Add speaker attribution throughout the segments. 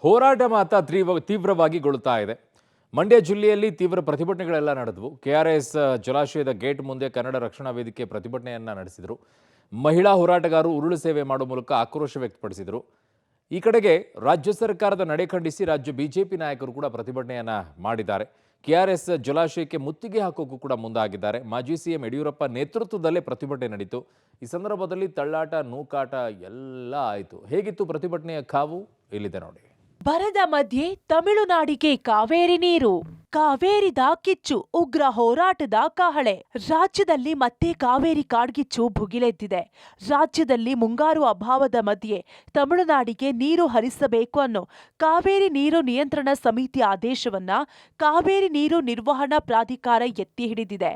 Speaker 1: ಹೋರಾಟ ಮಾತ್ರ ತೀವ್ರವಾಗಿಗೊಳ್ಳುತ್ತಾ ಇದೆ. ಮಂಡ್ಯ ಜಿಲ್ಲೆಯಲ್ಲಿ ತೀವ್ರ ಪ್ರತಿಭಟನೆಗಳೆಲ್ಲ ನಡೆದವು. ಕೆಆರ್ಎಸ್ ಜಲಾಶಯದ ಗೇಟ್ ಮುಂದೆ ಕನ್ನಡ ರಕ್ಷಣಾ ವೇದಿಕೆ ಪ್ರತಿಭಟನೆಯನ್ನ ನಡೆಸಿದರು. ಮಹಿಳಾ ಹೋರಾಟಗಾರರು ಉರುಳು ಸೇವೆ ಮಾಡುವ ಮೂಲಕ ಆಕ್ರೋಶ ವ್ಯಕ್ತಪಡಿಸಿದರು. ಈ ಕಡೆಗೆ ರಾಜ್ಯ ಸರ್ಕಾರದ ನಡೆ ಖಂಡಿಸಿ ರಾಜ್ಯ ಬಿಜೆಪಿ ನಾಯಕರು ಕೂಡ ಪ್ರತಿಭಟನೆಯನ್ನ ಮಾಡಿದ್ದಾರೆ. ಕೆಆರ್ಎಸ್ ಜಲಾಶಯಕ್ಕೆ ಮುತ್ತಿಗೆ ಹಾಕೋಕ್ಕೂ ಕೂಡ ಮುಂದಾಗಿದ್ದಾರೆ. ಮಾಜಿ ಸಿಎಂ ಯಡಿಯೂರಪ್ಪ ನೇತೃತ್ವದಲ್ಲೇ ಪ್ರತಿಭಟನೆ ನಡೆಯಿತು. ಈ ಸಂದರ್ಭದಲ್ಲಿ ತಳ್ಳಾಟ, ನೂಕಾಟ ಎಲ್ಲ ಆಯಿತು. ಹೇಗಿತ್ತು ಪ್ರತಿಭಟನೆಯ ಕಾವು? ಇಲ್ಲಿದೆ ನೋಡಿ.
Speaker 2: ಬರದ ಮಧ್ಯೆ ತಮಿಳುನಾಡಿಗೆ ಕಾವೇರಿ ನೀರು, ಕಾವೇರಿದ ಕಿಚ್ಚು, ಉಗ್ರ ಹೋರಾಟದ ಕಹಳೆ. ರಾಜ್ಯದಲ್ಲಿ ಮತ್ತೆ ಕಾವೇರಿ ಕಾಡ್ಗಿಚ್ಚು ಭುಗಿಲೆದ್ದಿದೆ. ರಾಜ್ಯದಲ್ಲಿ ಮುಂಗಾರು ಅಭಾವದ ಮಧ್ಯೆ ತಮಿಳುನಾಡಿಗೆ ನೀರು ಹರಿಸಬೇಕು ಅನ್ನೋ ಕಾವೇರಿ ನೀರು ನಿಯಂತ್ರಣ ಸಮಿತಿ ಆದೇಶವನ್ನ ಕಾವೇರಿ ನೀರು ನಿರ್ವಹಣಾ ಪ್ರಾಧಿಕಾರ ಎತ್ತಿ ಹಿಡಿದಿದೆ.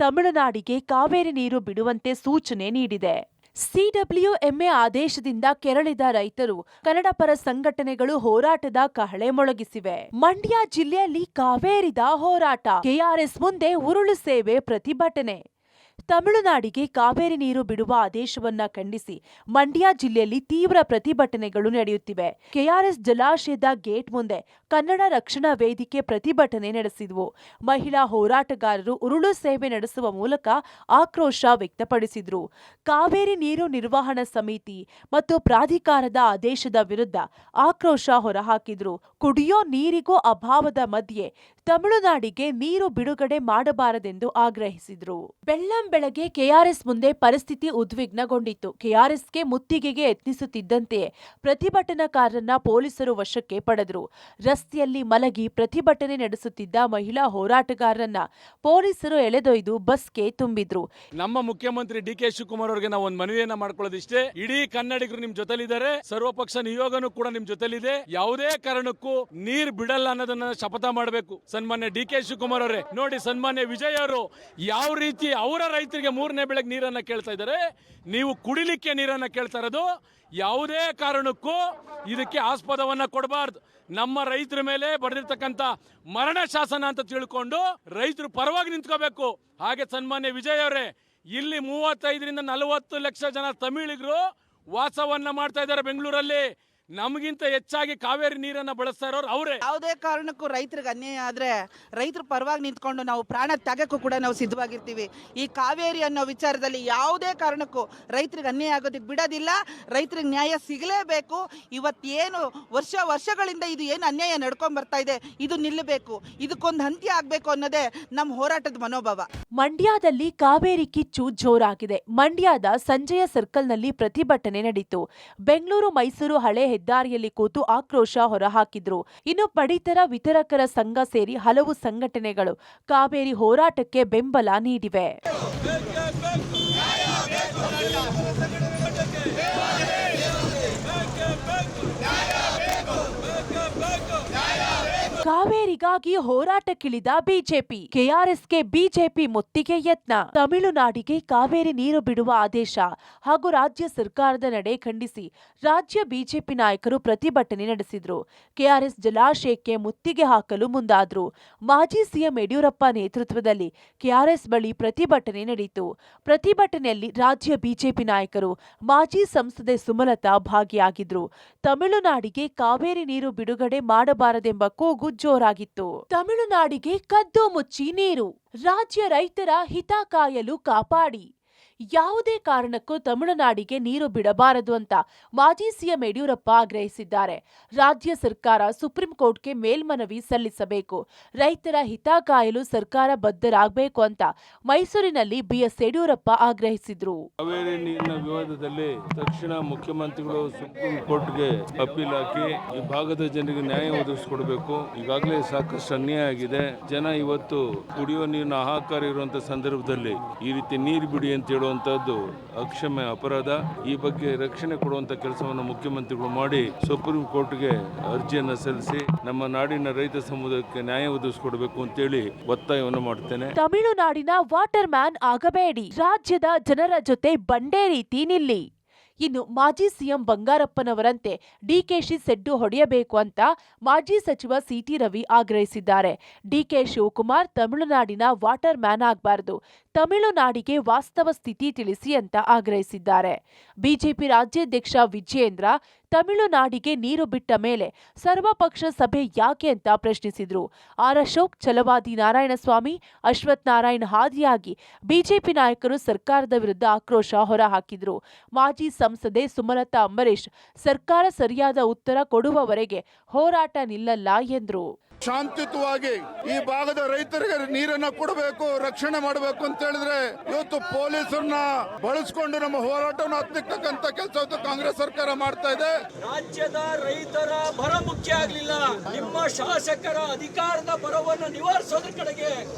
Speaker 2: ತಮಿಳುನಾಡಿಗೆ ಕಾವೇರಿ ನೀರು ಬಿಡುವಂತೆ ಸೂಚನೆ ನೀಡಿದೆ. ಸಿಡಬ್ಲ್ಯೂಎಂಎ ಆದೇಶದಿಂದ ಕೆರಳಿದ ರೈತರು, ಕನ್ನಡ ಪರ ಸಂಘಟನೆಗಳು ಹೋರಾಟದ ಕಹಳೆ ಮೊಳಗಿಸಿವೆ. ಮಂಡ್ಯ ಜಿಲ್ಲೆಯಲ್ಲಿ ಕಾವೇರಿದ ಹೋರಾಟ, ಕೆಆರ್ಎಸ್ ಮುಂದೆ ಉರುಳು ಸೇವೆ ಪ್ರತಿಭಟನೆ. ತಮಿಳುನಾಡಿಗೆ ಕಾವೇರಿ ನೀರು ಬಿಡುವ ಆದೇಶವನ್ನ ಖಂಡಿಸಿ ಮಂಡ್ಯ ಜಿಲ್ಲೆಯಲ್ಲಿ ತೀವ್ರ ಪ್ರತಿಭಟನೆಗಳು ನಡೆಯುತ್ತಿವೆ. ಕೆಆರ್ಎಸ್ ಜಲಾಶಯದ ಗೇಟ್ ಮುಂದೆ ಕನ್ನಡ ರಕ್ಷಣಾ ವೇದಿಕೆ ಪ್ರತಿಭಟನೆ ನಡೆಸಿದ್ವು. ಮಹಿಳಾ ಹೋರಾಟಗಾರರು ಉರುಳು ಸೇವೆ ನಡೆಸುವ ಮೂಲಕ ಆಕ್ರೋಶ ವ್ಯಕ್ತಪಡಿಸಿದ್ರು. ಕಾವೇರಿ ನೀರು ನಿರ್ವಹಣಾ ಸಮಿತಿ ಮತ್ತು ಪ್ರಾಧಿಕಾರದ ಆದೇಶದ ವಿರುದ್ಧ ಆಕ್ರೋಶ ಹೊರಹಾಕಿದ್ರು. ಕುಡಿಯೋ ನೀರಿಗೂ ಅಭಾವದ ಮಧ್ಯೆ ತಮಿಳುನಾಡಿಗೆ ನೀರು ಬಿಡುಗಡೆ ಮಾಡಬಾರದೆಂದು ಆಗ್ರಹಿಸಿದ್ರು. ಬೆಳ್ಳಂಬೆಳಗ್ಗೆ ಕೆಆರ್ಎಸ್ ಮುಂದೆ ಪರಿಸ್ಥಿತಿ ಉದ್ವಿಗ್ನಗೊಂಡಿತ್ತು. ಕೆಆರ್ಎಸ್ಗೆ ಮುತ್ತಿಗೆಗೆ ಯತ್ನಿಸುತ್ತಿದ್ದಂತೆಯೇ ಪ್ರತಿಭಟನಾಕಾರರನ್ನ ಪೊಲೀಸರು ವಶಕ್ಕೆ ಪಡೆದರು. ರಸ್ತೆಯಲ್ಲಿ ಮಲಗಿ ಪ್ರತಿಭಟನೆ ನಡೆಸುತ್ತಿದ್ದ ಮಹಿಳಾ ಹೋರಾಟಗಾರರನ್ನ ಪೊಲೀಸರು ಎಳೆದೊಯ್ದು ಬಸ್ಗೆ ತುಂಬಿದ್ರು.
Speaker 3: ನಮ್ಮ ಮುಖ್ಯಮಂತ್ರಿ ಡಿ.ಕೆ. ಶಿವಕುಮಾರ್ ಅವರಿಗೆ ನಾವು ಒಂದು ಮನವಿಯನ್ನ ಮಾಡ್ಕೊಳ್ಳೋದಿಷ್ಟೇ, ಇಡೀ ಕನ್ನಡಿಗರು ನಿಮ್ ಜೊತೆಲಿದ್ದಾರೆ, ಸರ್ವಪಕ್ಷ ನಿಯೋಗನೂ ಕೂಡ ನಿಮ್ ಜೊತೆಲಿದೆ. ಯಾವುದೇ ಕಾರಣಕ್ಕೂ ನೀರ್ ಬಿಡಲ್ಲ ಅನ್ನೋದನ್ನ ಶಪಥ ಮಾಡಬೇಕು. ಸನ್ಮಾನ್ಯ ಡಿ.ಕೆ. ಶಿವಕುಮಾರ್ ಅವರೇ ನೋಡಿ, ಸನ್ಮಾನ್ಯ ವಿಜಯ್ ಅವರು ಯಾವ ರೀತಿ ಅವರ ರೈತರಿಗೆ 3ನೇ ಬೆಳೆಗೆ ನೀರನ್ನ ಕೇಳ್ತಾ ಇದ್ದಾರೆ, ನೀವು ಕುಡಿಲಿಕ್ಕೆ ನೀರನ್ನ ಕೇಳ್ತಾ ಇರೋದು. ಯಾವುದೇ ಕಾರಣಕ್ಕೂ ಇದಕ್ಕೆ ಆಸ್ಪದವನ್ನ ಕೊಡಬಾರ್ದು. ನಮ್ಮ ರೈತರ ಮೇಲೆ ಬರೆದಿರ್ತಕ್ಕಂಥ ಮರಣ ಶಾಸನ ಅಂತ ತಿಳ್ಕೊಂಡು ರೈತರು ಪರವಾಗಿ ನಿಂತ್ಕೋಬೇಕು. ಹಾಗೆ ಸನ್ಮಾನ್ಯ ವಿಜಯ್ ಅವರೇ, ಇಲ್ಲಿ 35ರಿಂದ 40 ಲಕ್ಷ ಜನ ತಮಿಳಿಗರು ವಾಸವನ್ನ ಮಾಡ್ತಾ ಇದ್ದಾರೆ ಬೆಂಗಳೂರಲ್ಲಿ. ನಮಗಿಂತ ಹೆಚ್ಚಾಗಿ ಕಾವೇರಿ ನೀರನ್ನ ಬಳಸ್ತಾ ಇರೋರು ಅವರೇ.
Speaker 4: ಯಾವುದೇ ಕಾರಣಕ್ಕೂ ರೈತರಿಗೆ ಅನ್ಯಾಯ ಆದ್ರೆ ರೈತರ ಪರವಾಗಿ ನಿಂತ್ಕೊಂಡು ನಾವು ಪ್ರಾಣ ತ್ಯಾಗಕ್ಕೂ ಕೂಡ ನಾವು ಸಿದ್ಧವಾಗಿರ್ತೀವಿ. ಈ ಕಾವೇರಿ ಅನ್ನೋ ವಿಚಾರದಲ್ಲಿ ಯಾವುದೇ ಕಾರಣಕ್ಕೂ ರೈತರಿಗೆ ಅನ್ಯಾಯ ಆಗೋದಕ್ಕೆ ಬಿಡೋದಿಲ್ಲ. ರೈತರಿಗೆ ನ್ಯಾಯ ಸಿಗಲೇಬೇಕು. ಇವತ್ತೇನು ವರ್ಷಗಳಿಂದ ಇದು ಏನು ಅನ್ಯಾಯ ನಡ್ಕೊಂಡ್ ಬರ್ತಾ ಇದೆ, ಇದು ನಿಲ್ಲಬೇಕು, ಇದಕ್ಕೊಂದು ಅಂತ್ಯ ಆಗ್ಬೇಕು ಅನ್ನೋದೇ ನಮ್ಮ ಹೋರಾಟದ ಮನೋಭಾವ.
Speaker 2: ಮಂಡ್ಯದಲ್ಲಿ ಕಾವೇರಿ ಕಿಚ್ಚು ಜೋರಾಗಿದೆ. ಮಂಡ್ಯದ ಸಂಜಯ ಸರ್ಕಲ್ನಲ್ಲಿ ಪ್ರತಿಭಟನೆ ನಡೆಯಿತು. ಬೆಂಗಳೂರು ಮೈಸೂರು ಹಳೆ ಹೆದ್ದಾರಿಯಲ್ಲಿ ಕೂತು ಆಕ್ರೋಶ ಹೊರಹಾಕಿದ್ರು. ಇನ್ನು ಪಡಿತರ ವಿತರಕರ ಸಂಘ ಸೇರಿ ಹಲವು ಸಂಘಟನೆಗಳು ಕಾವೇರಿ ಹೋರಾಟಕ್ಕೆ ಬೆಂಬಲ ನೀಡಿವೆ. ಕಾವೇರಿಗಾಗಿ ಹೋರಾಟಕ್ಕಿಳಿದ ಬಿಜೆಪಿ, ಕೆಆರ್ಎಸ್ಗೆ ಬಿಜೆಪಿ ಮುತ್ತಿಗೆ ಯತ್ನ. ತಮಿಳುನಾಡಿಗೆ ಕಾವೇರಿ ನೀರು ಬಿಡುವ ಆದೇಶ ಹಾಗೂ ರಾಜ್ಯ ಸರ್ಕಾರದ ನಡೆ ಖಂಡಿಸಿ ರಾಜ್ಯ ಬಿಜೆಪಿ ನಾಯಕರು ಪ್ರತಿಭಟನೆ ನಡೆಸಿದ್ರು. ಕೆಆರ್ಎಸ್ ಜಲಾಶಯಕ್ಕೆ ಮುತ್ತಿಗೆ ಹಾಕಲು ಮುಂದಾದ್ರು. ಮಾಜಿ ಸಿಎಂ ಯಡಿಯೂರಪ್ಪ ನೇತೃತ್ವದಲ್ಲಿ ಕೆಆರ್ಎಸ್ ಬಳಿ ಪ್ರತಿಭಟನೆ ನಡೆಯಿತು. ಪ್ರತಿಭಟನೆಯಲ್ಲಿ ರಾಜ್ಯ ಬಿಜೆಪಿ ನಾಯಕರು, ಮಾಜಿ ಸಂಸದೆ ಸುಮಲತಾ ಭಾಗಿಯಾಗಿದ್ರು. ತಮಿಳುನಾಡಿಗೆ ಕಾವೇರಿ ನೀರು ಬಿಡುಗಡೆ ಮಾಡಬಾರದೆಂಬ ಕೂಗು ಜೋರಾಗಿತ್ತು. ತಮಿಳುನಾಡಿಗೆ ಕದ್ದು ಮುಚ್ಚಿ ನೀರು, ರಾಜ್ಯ ರೈತರ ಹಿತ ಕಾಯಲು ಕಾಪಾಡಿ. ಯಾವುದೇ ಕಾರಣಕ್ಕೂ ತಮಿಳುನಾಡಿಗೆ ನೀರು ಬಿಡಬಾರದು ಅಂತ ಮಾಜಿ ಸಿಎಂ ಯಡಿಯೂರಪ್ಪ ಆಗ್ರಹಿಸಿದ್ದಾರೆ. ರಾಜ್ಯ ಸರ್ಕಾರ ಸುಪ್ರೀಂ ಕೋರ್ಟ್ಗೆ ಮೇಲ್ಮನವಿ ಸಲ್ಲಿಸಬೇಕು. ರೈತರ ಹಿತ ಕಾಯಲು ಸರ್ಕಾರ ಬದ್ಧರಾಗಬೇಕು ಅಂತ ಮೈಸೂರಿನಲ್ಲಿ ಬಿಎಸ್ ಯಡಿಯೂರಪ್ಪ ಆಗ್ರಹಿಸಿದ್ರು.
Speaker 5: ಕಾವೇರಿ ನೀರಿನ ವಿವಾದದಲ್ಲಿ ತಕ್ಷಣ ಮುಖ್ಯಮಂತ್ರಿಗಳು ಸುಪ್ರೀಂ ಕೋರ್ಟ್ಗೆ ಅಪೀಲ್ ಹಾಕಿ ಈ ಭಾಗದ ಜನರಿಗೆ ನ್ಯಾಯ ಒದಗಿಸಿಕೊಡಬೇಕು. ಈಗಾಗಲೇ ಸಾಕಷ್ಟು ಅನ್ಯಾಯ ಆಗಿದೆ. ಜನ ಇವತ್ತು ಕುಡಿಯುವ ನೀರಿನ ಹಾಹಾಕಾರ ಇರುವಂತಹ ಸಂದರ್ಭದಲ್ಲಿ ಈ ರೀತಿ ನೀರು ಬಿಡಿ ಅಂತ ಹೇಳುವಂತಹದ್ದು ಅಕ್ಷಮ್ಯ ಅಪರಾಧ. ಈ ಬಗ್ಗೆ ರಕ್ಷಣೆ ಕೊಡುವಂತ ಕೆಲಸವನ್ನು ಮುಖ್ಯಮಂತ್ರಿಗಳು ಮಾಡಿ ಸುಪ್ರೀಂ ಕೋರ್ಟ್ಗೆ ಅರ್ಜಿಯನ್ನು ಸಲ್ಲಿಸಿ ನಮ್ಮ ನಾಡಿನ ರೈತ ಸಮುದಾಯಕ್ಕೆ ನ್ಯಾಯ ಒದಗಿಸಿಕೊಡಬೇಕು ಅಂತೇಳಿ ಒತ್ತಾಯವನ್ನು ಮಾಡುತ್ತೇನೆ.
Speaker 2: ತಮಿಳುನಾಡಿನ ವಾಟರ್ ಮ್ಯಾನ್ ಆಗಬೇಡಿ, ರಾಜ್ಯದ ಜನರ ಜೊತೆ ಬಂಡೆ ರೀತಿ ನಿಲ್ಲಿ. ಇನ್ನು ಮಾಜಿ ಸಿಎಂ ಬಂಗಾರಪ್ಪನವರಂತೆ ಡಿಕೆಶಿ ಸೆಡ್ಡು ಹೊಡೆಯಬೇಕು ಅಂತ ಮಾಜಿ ಸಚಿವ ಸಿಟಿ ರವಿ ಆಗ್ರಹಿಸಿದ್ದಾರೆ. ಡಿಕೆ ಶಿವಕುಮಾರ್ ತಮಿಳುನಾಡಿನ ವಾಟರ್ ಮ್ಯಾನ್ ಆಗಬಾರದು, ತಮಿಳುನಾಡಿಗೆ ವಾಸ್ತವ ಸ್ಥಿತಿ ತಿಳಿಸಿ ಅಂತ ಆಗ್ರಹಿಸಿದ್ದಾರೆ. ಬಿಜೆಪಿ ರಾಜ್ಯಾಧ್ಯಕ್ಷ ವಿಜಯೇಂದ್ರ ತಮಿಳುನಾಡಿಗೆ ನೀರು ಬಿಟ್ಟ ಮೇಲೆ ಸರ್ವಪಕ್ಷ ಸಭೆ ಯಾಕೆ ಅಂತ ಪ್ರಶ್ನಿಸಿದ್ರು. ಆರ್ ಅಶೋಕ್, ಛಲವಾದಿ ನಾರಾಯಣಸ್ವಾಮಿ, ಅಶ್ವಥ್ ನಾರಾಯಣ್ ಹಾದಿಯಾಗಿ ಬಿಜೆಪಿ ನಾಯಕರು ಸರ್ಕಾರದ ವಿರುದ್ಧ ಆಕ್ರೋಶ ಹೊರಹಾಕಿದ್ರು. ಮಾಜಿ ಸಂಸದೆ ಸುಮಲತಾ ಅಂಬರೀಶ್ ಸರ್ಕಾರ ಸರಿಯಾದ ಉತ್ತರ ಕೊಡುವವರೆಗೆ ಹೋರಾಟ ನಿಲ್ಲಲ್ಲ ಎಂದ್ರು.
Speaker 6: ಶಾಂತಿಯುತವಾಗಿ ಈ ಭಾಗದ ರೈತರಿಗೆ ನೀರನ್ನ ಕೊಡಬೇಕು, ರಕ್ಷಣೆ ಮಾಡಬೇಕು ಅಂತ ಹೇಳಿದ್ರೆ ಇವತ್ತು ಪೊಲೀಸರನ್ನ ಬಳಸಿಕೊಂಡು ನಮ್ಮ ಹೋರಾಟವನ್ನು ಹತ್ತಿಕ್ಕಂತ ಕೆಲಸ ಕಾಂಗ್ರೆಸ್ ಸರ್ಕಾರ ಮಾಡ್ತಾ ಇದೆ.
Speaker 7: ರಾಜ್ಯದ ರೈತರ ಬರ ಮುಖ್ಯ ಆಗಲಿಲ್ಲ, ನಿಮ್ಮ ಶಾಸಕರ ಅಧಿಕಾರದ ಬರವನ್ನು ನಿವಾರಿಸೋದ್ರ ಕಡೆಗೆ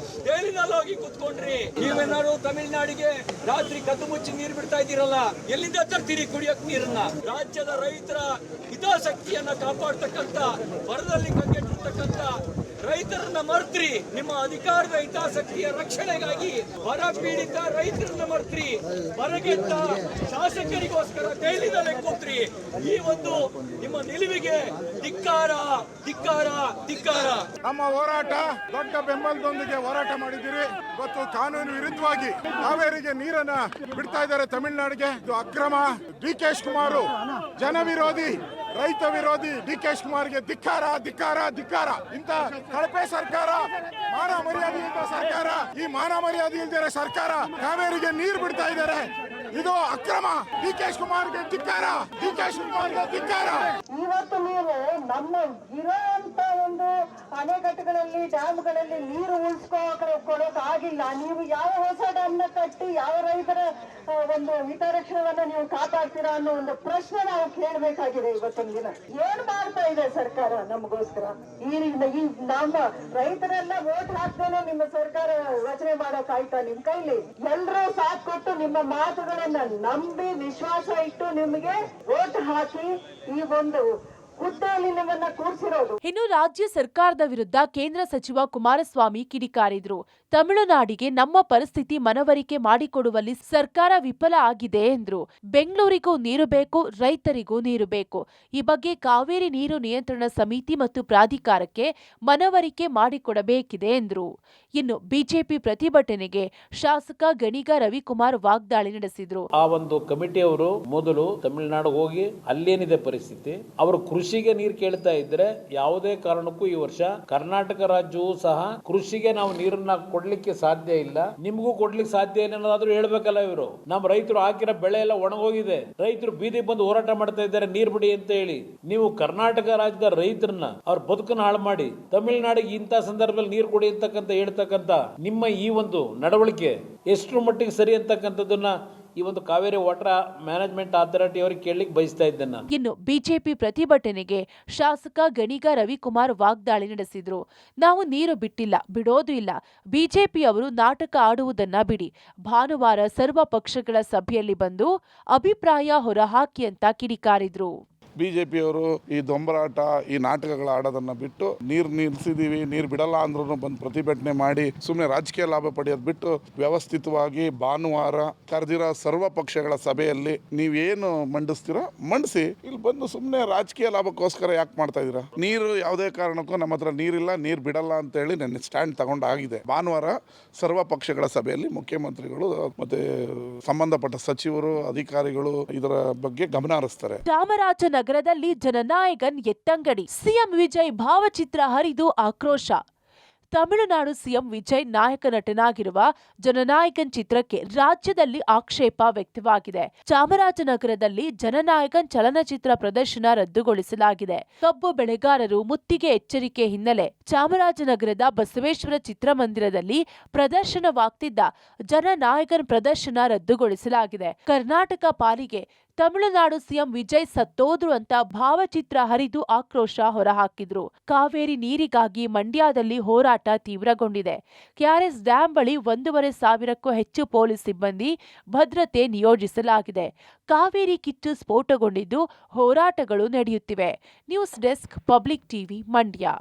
Speaker 7: ಜೈಲಿನಲ್ಲಿ ಹೋಗಿ ಕುತ್ಕೊಂಡ್ರಿ. ನೀವೇನಾದ್ರು ತಮಿಳುನಾಡಿಗೆ ರಾತ್ರಿ ಕದ್ದು ಮುಚ್ಚಿ ನೀರು ಬಿಡ್ತಾ ಇದ್ದೀರಲ್ಲ, ಎಲ್ಲಿಂದ ತರ್ತೀರಿ ಕುಡಿಯಕ್ ನೀರನ್ನ? ರಾಜ್ಯದ ರೈತರ ಹಿತಾಸಕ್ತಿಯನ್ನ ಕಾಪಾಡ್ತಕ್ಕಂತ, ಬರದಲ್ಲಿ ಕಂಗೆಟ್ಟಿರ್ತಕ್ಕಂತ ರೈತರನ್ನ ಮರ್ತ್ರಿ. ನಿಮ್ಮ ಅಧಿಕಾರದ ಹಿತಾಸಕ್ತಿಯ ರಕ್ಷಣೆಗಾಗಿ ಬರ ಪೀಡಿತ ರೈತರನ್ನ ಮರ್ತ್ರಿ. ಬರಗೆಟ್ಟ ಶಾಸಕರಿಗೋಸ್ಕರ ಜೈಲಿನಲ್ಲೇ ಕೂತ್ರಿ. ಈ ಒಂದು ನಿಮ್ಮ ನಿಲುವಿಗೆ ಧಿಕ್ಕಾರ, ಧಿಕ್ಕಾರ, ಧಿಕ್ಕಾರ.
Speaker 6: ನಮ್ಮ ಹೋರಾಟ ದೊಡ್ಡ ಬೆಂಬಲದೊಂದಿಗೆ ಹೋರಾಟ ಮಾಡಿದ್ದೀರಿ. ಇವತ್ತು ಕಾನೂನು ವಿರುದ್ಧವಾಗಿ ಕಾವೇರಿಗೆ ನೀರನ್ನ ಬಿಡ್ತಾ ಇದ್ದಾರೆ ತಮಿಳುನಾಡಿಗೆ. ಇದು ಅಕ್ರಮ. ಡಿ.ಕೆ. ಶಿವಕುಮಾರ್ ಜನ ವಿರೋಧಿ, ರೈತ ವಿರೋಧಿ ಡಿ.ಕೆ. ಶಿವಕುಮಾರ್ಗೆ ಧಿಕ್ಕಾರ, ಧಿಕ್ಕಾರ, ಧಿಕ್ಕಾರ. ಇಂಥ ಕಳಪೆ ಸರ್ಕಾರ, ಮಾನ ಮರ್ಯಾದೆ ಇಲ್ಲದ ಸರ್ಕಾರ, ಈ ಮಾನ ಮರ್ಯಾದೆ ಇಲ್ಲದ ಸರ್ಕಾರ ಕಾವೇರಿಗೆ ನೀರು ಬಿಡ್ತಾ ಇದ್ದಾರೆ. ಇದು ಅಕ್ರಮ. ಡಿ.ಕೆ. ಶಿವಕುಮಾರ್ಗೆ ಧಿಕ್ಕಾರ, ಡಿ.ಕೆ. ಶಿವಕುಮಾರ್ಗೆ ಧಿಕ್ಕಾರ.
Speaker 8: ಇವತ್ತು ನೀವು ನಮ್ಮ ಇರೋಂತ ಒಂದು ಅಣೆಕಟ್ಟುಗಳಲ್ಲಿ, ಡ್ಯಾಮ್ಗಳಲ್ಲಿ ನೀರು ಉಳಿಸ್ಕೊಳಕ್ ಆಗಿಲ್ಲ. ನೀವು ಯಾವ ಹೊಸ ಡ್ಯಾಮ್ನ ಕಟ್ಟಿ ಯಾವ ರೈತರ ಒಂದು ಹಿತರಕ್ಷಣೆಯನ್ನ ನೀವು ಕಾಪಾಡ್ತೀರಾ ಅನ್ನೋ ಒಂದು ಪ್ರಶ್ನೆ ನಾವು ಕೇಳಬೇಕಾಗಿದೆ. ಇವತ್ತಿನ ದಿನ ಏನ್ ಮಾಡ್ತಾ ಇದೆ ಸರ್ಕಾರ ನಮಗೋಸ್ಕರ? ಈ ನಮ್ಮ ರೈತರೆಲ್ಲ ವೋಟ್ ಹಾಕ್ದೇನೆ ನಿಮ್ಮ ಸರ್ಕಾರ ರಚನೆ ಮಾಡಕ್ ಆಯ್ತಾ? ನಿಮ್ ಕೈಲಿ ಎಲ್ರೂ ಸಾಥ್ ಕೊಟ್ಟು ನಿಮ್ಮ ಮಾತುಗಳನ್ನ ನಂಬಿ ವಿಶ್ವಾಸ ಇಟ್ಟು ನಿಮಗೆ ವೋಟ್ ಹಾಕಿ ಈ ಒಂದು ಹುದ್ದೆಯಲ್ಲಿ ನಿಮ್ಮನ್ನ ಕೂರಿಸಿರೋದು.
Speaker 2: ಇನ್ನು ರಾಜ್ಯ ಸರ್ಕಾರದ ವಿರುದ್ಧ ಕೇಂದ್ರ ಸಚಿವ ಕುಮಾರಸ್ವಾಮಿ ಕಿಡಿಕಾರಿದ್ರು. ತಮಿಳುನಾಡಿಗೆ ನಮ್ಮ ಪರಿಸ್ಥಿತಿ ಮನವರಿಕೆ ಮಾಡಿಕೊಡುವಲ್ಲಿ ಸರ್ಕಾರ ವಿಫಲ ಆಗಿದೆ ಎಂದ್ರು. ಬೆಂಗಳೂರಿಗೂ ನೀರು ಬೇಕು, ರೈತರಿಗೂ ನೀರು ಬೇಕು. ಈ ಬಗ್ಗೆ ಕಾವೇರಿ ನೀರು ನಿಯಂತ್ರಣ ಸಮಿತಿ ಮತ್ತು ಪ್ರಾಧಿಕಾರಕ್ಕೆ ಮನವರಿಕೆ ಮಾಡಿಕೊಡಬೇಕಿದೆ ಎಂದ್ರು. ಇನ್ನು ಬಿಜೆಪಿ ಪ್ರತಿಭಟನೆಗೆ ಶಾಸಕ ಗಣಿಗ ರವಿಕುಮಾರ್ ವಾಗ್ದಾಳಿ ನಡೆಸಿದ್ರು.
Speaker 9: ಆ ಒಂದು ಕಮಿಟಿಯವರು ಮೊದಲು ತಮಿಳುನಾಡು ಹೋಗಿ ಅಲ್ಲೇನಿದೆ ಪರಿಸ್ಥಿತಿ, ಅವರು ಕೃಷಿಗೆ ನೀರು ಕೇಳ್ತಾ ಇದ್ರೆ ಯಾವುದೇ ಕಾರಣಕ್ಕೂ ಈ ವರ್ಷ ಕರ್ನಾಟಕ ರಾಜ್ಯವು ಸಹ ಕೃಷಿಗೆ ನಾವು ನೀರನ್ನ ಕೊಡ್ಲಿಕ್ಕೆ ಸಾಧ್ಯ ಇಲ್ಲ, ನಿಮಗೂ ಕೊಡ್ಲಿಕ್ಕೆ ಸಾಧ್ಯ ಇಲ್ಲ ಅನ್ನೋದಾದ್ರೂ ಹೇಳ್ಬೇಕಲ್ಲ. ಇವರು ನಮ್ಮ ರೈತರು ಹಾಕಿರೋ ಬೆಳೆ ಎಲ್ಲ ಒಣಗೋಗಿದೆ, ರೈತರು ಬೀದಿ ಬಂದು ಹೋರಾಟ ಮಾಡ್ತಾ ಇದ್ದಾರೆ ನೀರು ಬಿಡಿ ಅಂತ ಹೇಳಿ. ನೀವು ಕರ್ನಾಟಕ ರಾಜ್ಯದ ರೈತರನ್ನ ಅವ್ರ ಬದುಕನ್ನು ಹಾಳು ಮಾಡಿ ತಮಿಳುನಾಡಿಗೆ ಇಂಥ ಸಂದರ್ಭದಲ್ಲಿ ನೀರು ಕೊಡಿ ಅಂತಕ್ಕಂಥ ಹೇಳ್ತಕ್ಕಂಥ ನಿಮ್ಮ ಈ ಒಂದು ನಡವಳಿಕೆ ಎಷ್ಟು ಮಟ್ಟಿಗೆ ಸರಿ ಅಂತಕ್ಕಂಥದ್ದನ್ನ ಈ ಒಂದು ಕಾವೇರಿ ವಾಟರ್ ಮ್ಯಾನೇಜ್ಮೆಂಟ್ ಅಥಾರಿಟಿ ಅವರಿಗೆ ಕೇಳಲಿಕ್ಕೆ ಬಯಸ್ತಾ ಇದ್ದೇನೆ.
Speaker 2: ಇನ್ನು ಬಿಜೆಪಿ ಪ್ರತಿಭಟನೆಗೆ ಶಾಸಕ ಗಣಿಗ ರವಿಕುಮಾರ್ ವಾಗ್ದಾಳಿ ನಡೆಸಿದ್ರು. ನಾವು ನೀರು ಬಿಟ್ಟಿಲ್ಲ, ಬಿಡೋದು ಇಲ್ಲ. ಬಿಜೆಪಿಯವರು ನಾಟಕ ಆಡುವುದನ್ನ ಬಿಡಿ. ಭಾನುವಾರ ಸರ್ವ ಪಕ್ಷಗಳ ಸಭೆಯಲ್ಲಿ ಬಂದು ಅಭಿಪ್ರಾಯ ಹೊರಹಾಕಿ ಅಂತ ಕಿಡಿಕಾರಿದ್ರು.
Speaker 6: ಬಿಜೆಪಿಯವರು ಈ ದೊಂಬರಾಟ, ಈ ನಾಟಕಗಳ ಆಡೋದನ್ನ ಬಿಟ್ಟು ನೀರು ನಿಲ್ಸಿದೀವಿ, ನೀರು ಬಿಡಲ್ಲ ಅಂದ್ರೂ ಬಂದು ಪ್ರತಿಭಟನೆ ಮಾಡಿ ಸುಮ್ಮನೆ ರಾಜಕೀಯ ಲಾಭ ಪಡೆಯೋದು ಬಿಟ್ಟು ವ್ಯವಸ್ಥಿತವಾಗಿ ಭಾನುವಾರ ಕರೆದಿರೋ ಸರ್ವ ಪಕ್ಷಗಳ ಸಭೆಯಲ್ಲಿ ನೀವೇನು ಮಂಡಿಸ್ತೀರಾ ಮಂಡಿಸಿ. ಇಲ್ಲಿ ಬಂದು ಸುಮ್ಮನೆ ರಾಜಕೀಯ ಲಾಭಕ್ಕೋಸ್ಕರ ಯಾಕೆ ಮಾಡ್ತಾ ಇದ್ದೀರಾ? ನೀರು ಯಾವುದೇ ಕಾರಣಕ್ಕೂ ನಮ್ಮ ಹತ್ರ ನೀರಿಲ್ಲ, ನೀರು ಬಿಡಲ್ಲ ಅಂತ ಹೇಳಿ ನನ್ನ ಸ್ಟ್ಯಾಂಡ್ ತಗೊಂಡಾಗಿದೆ. ಭಾನುವಾರ ಸರ್ವ ಪಕ್ಷಗಳ ಸಭೆಯಲ್ಲಿ ಮುಖ್ಯಮಂತ್ರಿಗಳು ಮತ್ತೆ ಸಂಬಂಧಪಟ್ಟ ಸಚಿವರು, ಅಧಿಕಾರಿಗಳು ಇದರ ಬಗ್ಗೆ ಗಮನ ಹರಿಸ್ತಾರೆ.
Speaker 2: ಚಾಮರಾಜನಗರದಲ್ಲಿ ಜನನಾಯಕನ್ ಎತ್ತಂಗಡಿ, ಸಿಎಂ ವಿಜಯ್ ಭಾವಚಿತ್ರ ಹರಿದು ಆಕ್ರೋಶ. ತಮಿಳುನಾಡು ಸಿಎಂ ವಿಜಯ್ ನಾಯಕ ನಟನಾಗಿರುವ ಜನನಾಯಕನ್ ಚಿತ್ರಕ್ಕೆ ರಾಜ್ಯದಲ್ಲಿ ಆಕ್ಷೇಪ ವ್ಯಕ್ತವಾಗಿದೆ. ಚಾಮರಾಜನಗರದಲ್ಲಿ ಜನನಾಯಕನ್ ಚಲನಚಿತ್ರ ಪ್ರದರ್ಶನ ರದ್ದುಗೊಳಿಸಲಾಗಿದೆ. ಕಬ್ಬು ಬೆಳೆಗಾರರು ಮುತ್ತಿಗೆ ಎಚ್ಚರಿಕೆ ಹಿನ್ನೆಲೆ ಚಾಮರಾಜನಗರದ ಬಸವೇಶ್ವರ ಚಿತ್ರಮಂದಿರದಲ್ಲಿ ಪ್ರದರ್ಶನವಾಗ್ತಿದ್ದ ಜನನಾಯಕನ್ ಪ್ರದರ್ಶನ ರದ್ದುಗೊಳಿಸಲಾಗಿದೆ. ಕರ್ನಾಟಕ ಪಾಲಿಗೆ ತಮಿಳುನಾಡು ಸಿಎಂ ವಿಜಯ್ ಸತ್ತೋದ್ರು ಅಂತ ಭಾವಚಿತ್ರ ಹರಿದು ಆಕ್ರೋಶ ಹೊರಹಾಕಿದ್ರು. ಕಾವೇರಿ ನೀರಿಗಾಗಿ ಮಂಡ್ಯದಲ್ಲಿ ಹೋರಾಟ ತೀವ್ರಗೊಂಡಿದೆ. ಕೆಆರ್ಎಸ್ ಡ್ಯಾಂ ಬಳಿ 1,500ಕ್ಕೂ ಹೆಚ್ಚು ಪೊಲೀಸ್ ಸಿಬ್ಬಂದಿ ಭದ್ರತೆ ನಿಯೋಜಿಸಲಾಗಿದೆ. ಕಾವೇರಿ ಕಿಚ್ಚು ಸ್ಫೋಟಗೊಂಡಿದ್ದು ಹೋರಾಟಗಳು ನಡೆಯುತ್ತಿವೆ. News desk, public TV, Mandya.